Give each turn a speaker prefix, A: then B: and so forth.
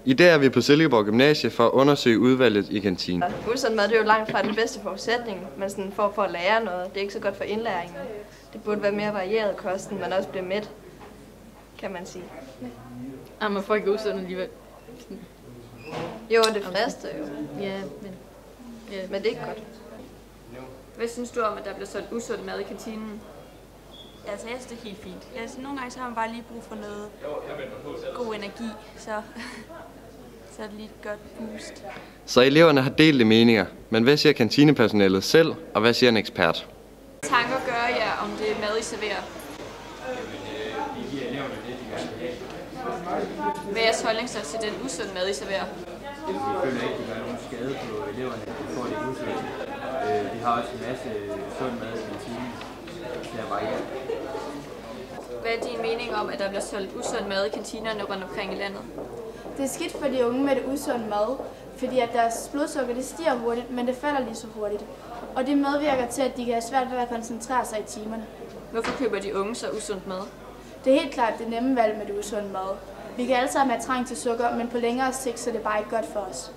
A: I dag er vi på Silkeborg Gymnasie for at undersøge udvalget i kantinen.
B: Usund mad det er jo langt fra den bedste forudsætning, men sådan for at lære noget. Det er ikke så godt for indlæringen. Det burde være mere varieret kosten, man også bliver mæt, kan man sige.
C: Ja, man får ikke usund alligevel.
B: Jo, det frister jo.
C: Ja,
B: Men det er ikke godt.
C: Hvad synes du om, at der bliver solgt usund mad i kantinen?
D: Altså, jeg synes, det er helt fint. Altså, nogle gange så har man bare lige brug for noget god energi, så er det lige et godt boost.
A: Så eleverne har delte meninger, men hvad siger kantinepersonalet selv, og hvad siger en ekspert?
C: Tanker gør jer om det mad, I serverer? Hvad er jeres holdning så til den usunde mad, I serverer?
E: Vi føler ikke, at det gør nogen skade på eleverne, at de får det usundt. Vi har også en masse sund mad i kantinen. Der er varieret.
C: Hvad er din mening om, at der bliver solgt usund mad i kantinerne rundt omkring i landet?
F: Det er skidt for de unge med det usunde mad, fordi at deres blodsukker det stiger hurtigt, men det falder lige så hurtigt. Og det medvirker til, at de kan have svært ved at koncentrere sig i timerne.
C: Hvorfor køber de unge så usundt mad?
F: Det er helt klart det nemme valg med det usunde mad. Vi kan alle sammen have trang til sukker, men på længere sigt så er det bare ikke godt for os.